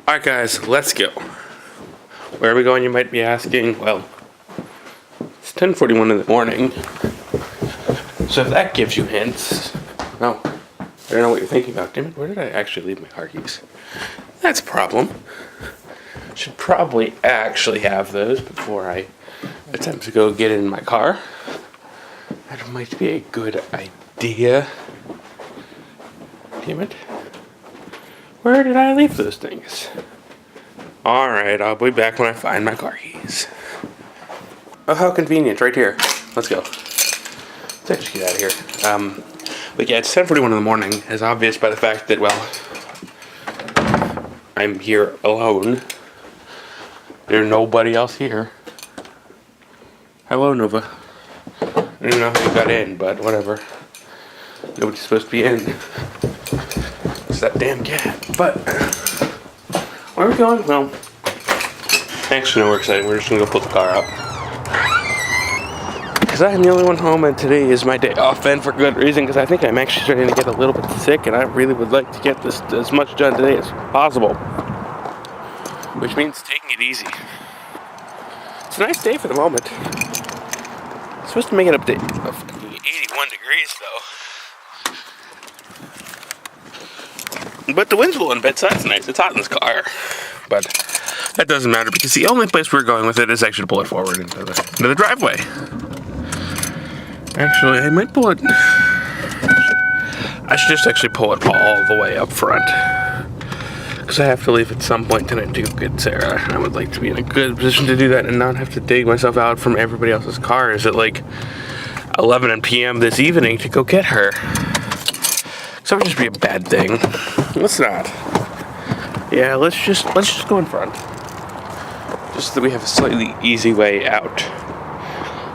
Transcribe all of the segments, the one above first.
Alright guys, let's go. Where are we going, you might be asking? Well, it's 10:41 in the morning. So if that gives you hints, well, I don't know what you're thinking about. Damn it, where did I actually leave my car keys? That's a problem. Should probably actually have those before I attempt to go get in my car. That might be a good idea. Damn it. Where did I leave those things? Alright, I'll be back when I find my car keys. Oh, how convenient, right here. Let's go. Let's actually get out of here. But yeah, it's 10:41 in the morning, as obvious by the fact that, well, I'm here alone. There's nobody else here. Hello, Nova. I don't even know how you got in, but whatever. Nobody's supposed to be in. It's that damn cat. But where are we going? Well, actually, no, we're excited. We're just gonna go put the car up because I'm the only one home, and today is my day off, and for good reason. Because I think I'm actually starting to get a little bit sick, and I really would like to get this as much done today as possible. Which means taking it easy. It's a nice day for the moment. It's supposed to make it up to 81 degrees though. But the wind's blowing a bit, so that's nice. It's hot in this car. But that doesn't matter because the only place we're going with it is actually to pull it forward into the driveway. Actually, I might pull it. I should just actually pull it all the way up front. Because I have to leave at some point tonight to go get Sarah. I would like to be in a good position to do that and not have to dig myself out from everybody else's cars at like 11 p.m. this evening to go get her. So that would just be a bad thing. Let's not. Yeah, let's just go in front. Just so that we have a slightly easy way out.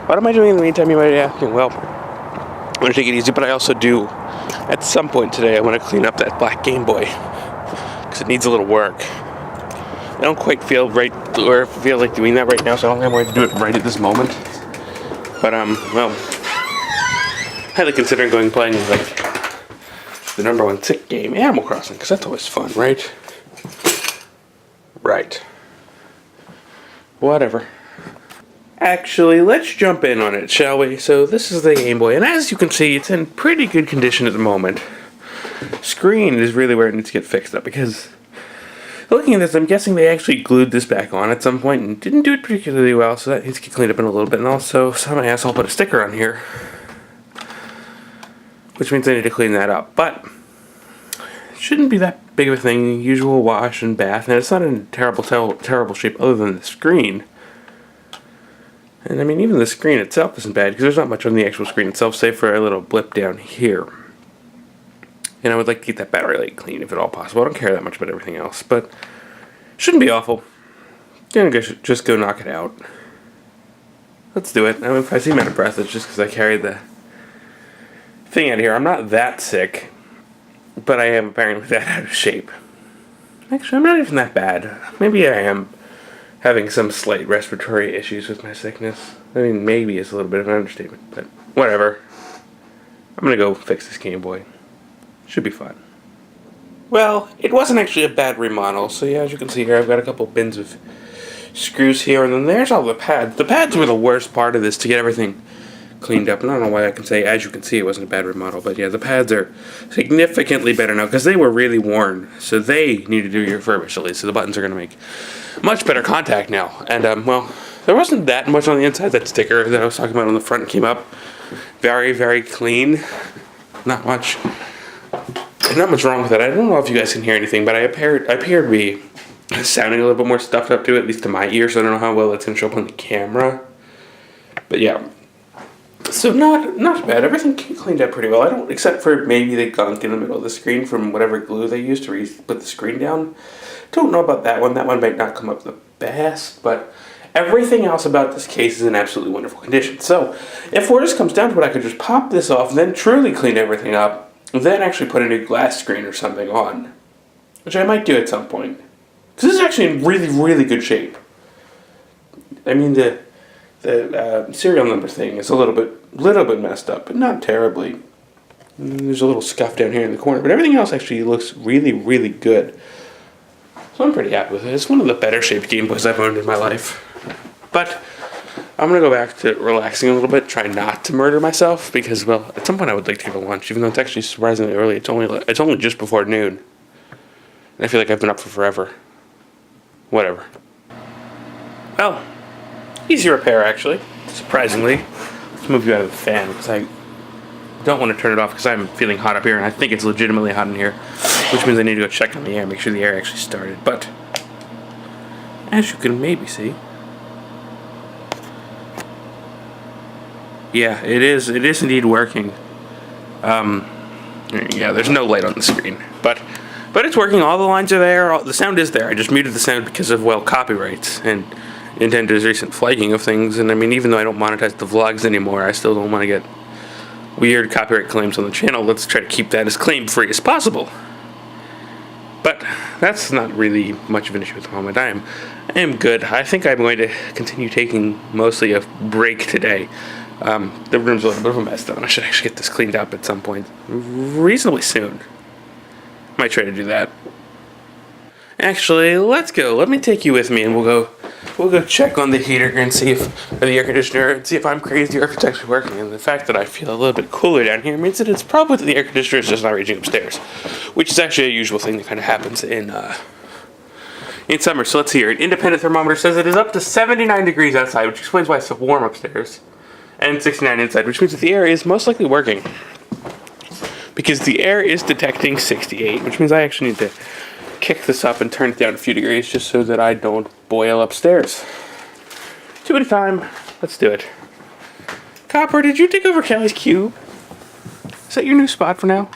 What am I doing in the meantime, you might be asking? Well, I'm going to take it easy, but I also do, at some point today, I want to clean up that black Game Boy. Because it needs a little work. I don't quite feel right, or feel like doing that right now, so I don't think I'm going to do it right at this moment. But, well, highly considering going and playing, like, the #1 sick game, Animal Crossing, because that's always fun, right? Right. Whatever. Actually, let's jump in on it, shall we? So this is the Game Boy, and as you can see, it's in pretty good condition at the moment. Screen is really where it needs to get fixed up, because looking at this, I'm guessing they actually glued this back on at some point and didn't do it particularly well, so that needs to get cleaned up in a little bit. And also, some asshole put a sticker on here, which means I need to clean that up. But it shouldn't be that big of a thing. Usual wash and bath, and it's not in terrible shape other than the screen. And I mean, even the screen itself isn't bad because there's not much on the actual screen itself, save for a little blip down here. And I would like to keep that battery light clean if at all possible. I don't care that much about everything else, but it shouldn't be awful. Gonna just go knock it out. Let's do it. I mean, if I seem out of breath, it's just because I carried the thing out of here. I'm not that sick, but I am apparently that out of shape. Actually, I'm not even that bad. Maybe I am having some slight respiratory issues with my sickness. I mean, maybe it's a little bit of an understatement, but whatever. I'm gonna go fix this Game Boy. Should be fun. Well, it wasn't actually a bad remodel, so yeah, as you can see here, I've got a couple bins of screws here, and then there's all the pads. The pads were the worst part of this to get everything cleaned up, and I don't know why I can say, as you can see, it wasn't a bad remodel, but yeah, the pads are significantly better now, because they were really worn, so they need to do refurbished at least, so the buttons are going to make much better contact now. And, well, there wasn't that much on the inside. That sticker that I was talking about on the front came up very, very clean. Not much wrong with it. I don't know if you guys can hear anything, but I appear to be sounding a little bit more stuffed up to it, at least to my ear, so I don't know how well it's going to show up on the camera. But yeah. So not bad. Everything cleaned up pretty well. I don't, except for maybe the gunk in the middle of the screen from whatever glue they used to put the screen down. Don't know about that one. That one might not come up the best, but everything else about this case is in absolutely wonderful condition. So if worse comes down to it, I could just pop this off, then truly clean everything up, and then actually put a new glass screen or something on, which I might do at some point. Because this is actually in really, really good shape. I mean, the serial number thing is a little bit messed up, but not terribly. There's a little scuff down here in the corner, but everything else actually looks really, really good. So I'm pretty happy with it. It's one of the better shaped Game Boys I've owned in my life. But I'm going to go back to relaxing a little bit, try not to murder myself, because, well, at some point I would like to have a lunch, even though it's actually surprisingly early. It's only just before noon. And I feel like I've been up for forever. Whatever. Well, easy repair, actually, surprisingly. Let's move you out of the fan, because I don't want to turn it off, because I'm feeling hot up here, and I think it's legitimately hot in here, which means I need to go check on the air, make sure the air actually started. But, as you can maybe see, yeah, it is indeed working. Yeah, there's no light on the screen, but it's working. All the lines are there. The sound is there. I just muted the sound because of, well, copyrights and Nintendo's recent flagging of things. And I mean, even though I don't monetize the vlogs anymore, I still don't want to get weird copyright claims on the channel. Let's try to keep that as claim-free as possible. But that's not really much of an issue at the moment. I am good. I think I'm going to continue taking mostly a break today. The room's a little bit of a mess, though, and I should actually get this cleaned up at some point reasonably soon. Might try to do that. Actually, let's go. Let me take you with me, and we'll go check on the heater and see if the air conditioner, and see if I'm crazy or if it's actually working. And the fact that I feel a little bit cooler down here means that it's probably that the air conditioner is just not reaching upstairs, which is actually a usual thing that kind of happens in summer. So let's hear. An independent thermometer says it is up to 79 degrees outside, which explains why it's so warm upstairs, and 69 inside, which means that the air is most likely working, because the air is detecting 68, which means I actually need to kick this up and turn it down a few degrees just so that I don't boil upstairs. 2 at a time. Let's do it. Copper, did you take over Callie's cube? Is that your new spot for now?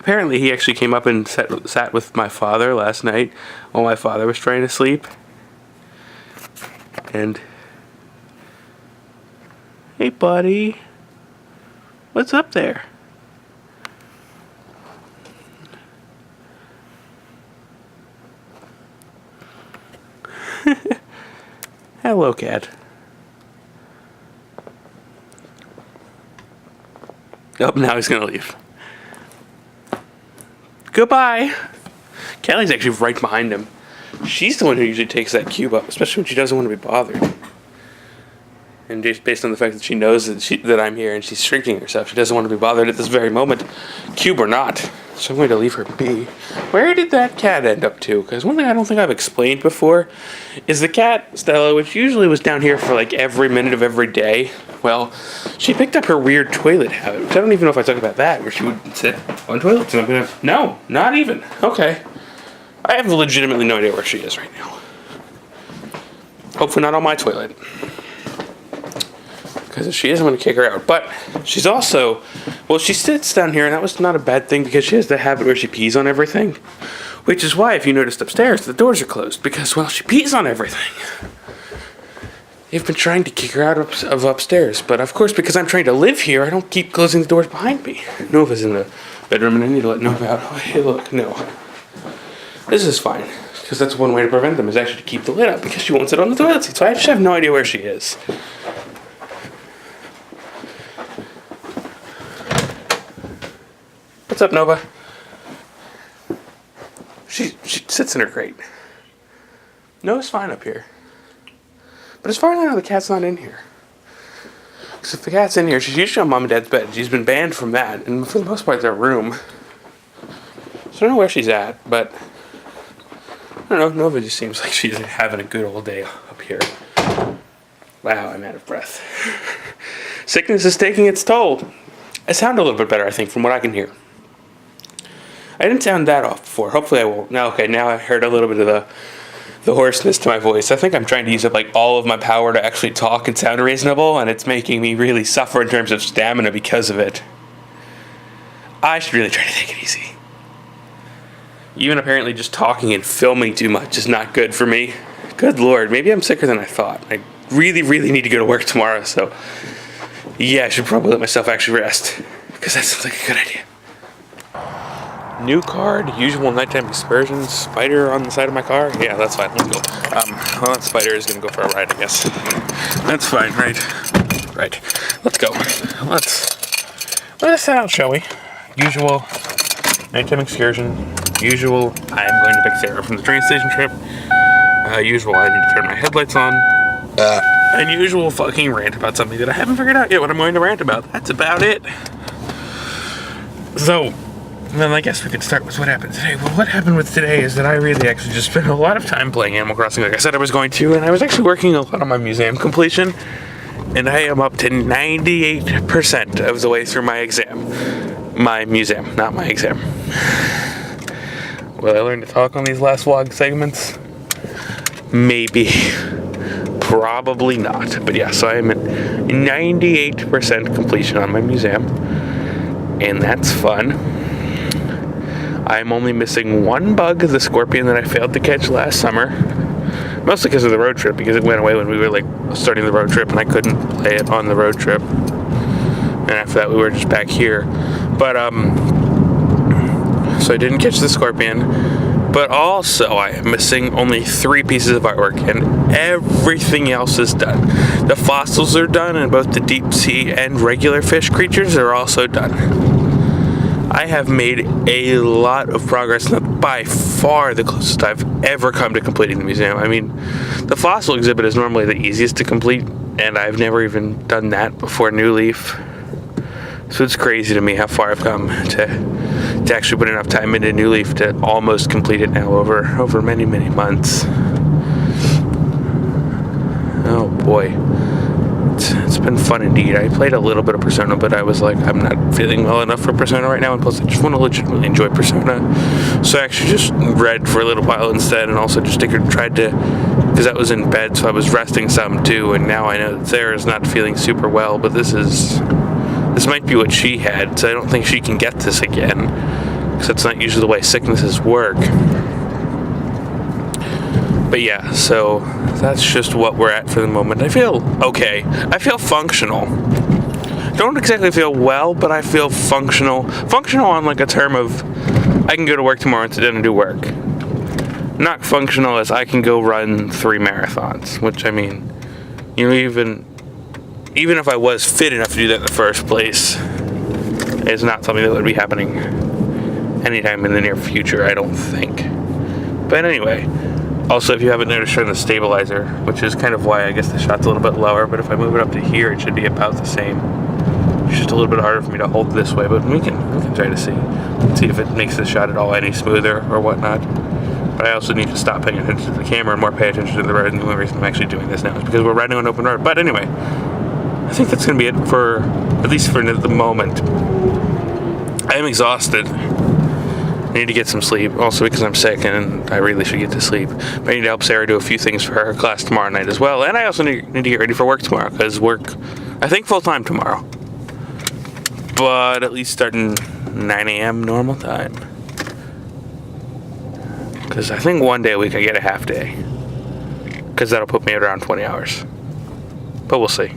Apparently he actually came up and sat with my father last night while my father was trying to sleep. And... hey, buddy. What's up there? Hello, cat. Oh, now he's gonna leave. Goodbye. Callie's actually right behind him. She's the one who usually takes that cube up, especially when she doesn't want to be bothered. And just based on the fact that she knows that I'm here and she's shrinking herself, she doesn't want to be bothered at this very moment, cube or not. So I'm going to leave her be. Where did that cat end up to? Because one thing I don't think I've explained before is the cat, Stella, which usually was down here for like every minute of every day, well, she picked up her weird toilet habit, which I don't even know if I talked about that, where she would sit on toilets and I'm going to... no, not even. Okay. I have legitimately no idea where she is right now. Hopefully not on my toilet. Because if she is, I'm going to kick her out. But she's also, well, she sits down here, and that was not a bad thing because she has the habit where she pees on everything. Which is why, if you noticed upstairs, the doors are closed because, well, she pees on everything. You've been trying to kick her out of upstairs, but of course, because I'm trying to live here, I don't keep closing the doors behind me. Nova's in the bedroom, and I need to let Nova out. Oh, hey, look, no. This is fine, because that's one way to prevent them, is actually to keep the lid up, because she won't sit on the toilet seat, so I just have no idea where she is. What's up, Nova? She sits in her crate. Nova's fine up here. But as far as I know, the cat's not in here. Because if the cat's in here, she's usually on Mom and Dad's bed. She's been banned from that, and for the most part, their room. So I don't know where she's at, but I don't know. Nova just seems like she's having a good old day up here. Wow, I'm out of breath. Sickness is taking its toll. I sound a little bit better, I think, from what I can hear. I didn't sound that off before. Hopefully I won't. Now, okay, now I heard a little bit of the hoarseness to my voice. I think I'm trying to use up like all of my power to actually talk and sound reasonable, and it's making me really suffer in terms of stamina because of it. I should really try to take it easy. Even apparently just talking and filming too much is not good for me. Good Lord, maybe I'm sicker than I thought. I really, really need to go to work tomorrow, so yeah, I should probably let myself actually rest, because that sounds like a good idea. New card, usual nighttime excursions, spider on the side of my car. Yeah, that's fine. Let's go. Well, that spider is going to go for a ride, I guess. That's fine, right? Right. Let's go. Let us set out, shall we? Usual nighttime excursion. Usual, I'm going to pick Sarah from the train station trip. Usual, I need to turn my headlights on. Unusual fucking rant about something that I haven't figured out yet what I'm going to rant about. That's about it. So, then I guess we could start with what happened today. Well, what happened with today is that I really actually just spent a lot of time playing Animal Crossing like I said I was going to, and I was actually working a lot on my museum completion, and I am up to 98% of the way through my exam. My museum, not my exam. Will I learn to talk on these last vlog segments? Maybe. Probably not. But yeah, so I'm at 98% completion on my museum. And that's fun. I'm only missing one bug, the scorpion that I failed to catch last summer. Mostly because of the road trip, because it went away when we were like starting the road trip and I couldn't play it on the road trip. And after that we were just back here. But so I didn't catch the scorpion, but also I am missing only 3 pieces of artwork, and everything else is done. The fossils are done, and both the deep sea and regular fish creatures are also done. I have made a lot of progress, not by far the closest I've ever come to completing the museum. I mean, the fossil exhibit is normally the easiest to complete, and I've never even done that before New Leaf. So it's crazy to me how far I've come to actually put enough time into New Leaf to almost complete it now over many, many months. Oh boy. It's been fun indeed. I played a little bit of Persona, but I was like, I'm not feeling well enough for Persona right now, and plus I just want to legitimately enjoy Persona. So I actually just read for a little while instead, and also just tried to, because I was in bed, so I was resting some too, and now I know that Sarah's not feeling super well, but this might be what she had, so I don't think she can get this again, because that's not usually the way sicknesses work. But yeah, so that's just what we're at for the moment. I feel okay. I feel functional. Don't exactly feel well, but I feel functional. Functional on like a term of I can go to work tomorrow and sit down and do work. Not functional as I can go run 3 marathons, which I mean, you know, even if I was fit enough to do that in the first place, it's not something that would be happening anytime in the near future, I don't think. But anyway, also if you haven't noticed, turn the stabilizer, which is kind of why I guess the shot's a little bit lower, but if I move it up to here, it should be about the same. It's just a little bit harder for me to hold this way, but we can try to see if it makes the shot at all any smoother or whatnot. But I also need to stop paying attention to the camera and more pay attention to the road, and the only reason I'm actually doing this now is because we're riding on an open road. But anyway, I think that's going to be it for, at least for the moment. I am exhausted. I need to get some sleep, also because I'm sick and I really should get to sleep. But I need to help Sarah do a few things for her class tomorrow night as well. And I also need to get ready for work tomorrow, because work, I think, full-time tomorrow. But at least starting 9 a.m. normal time. Because I think one day a week I get a half day. Because that'll put me at around 20 hours. But we'll see.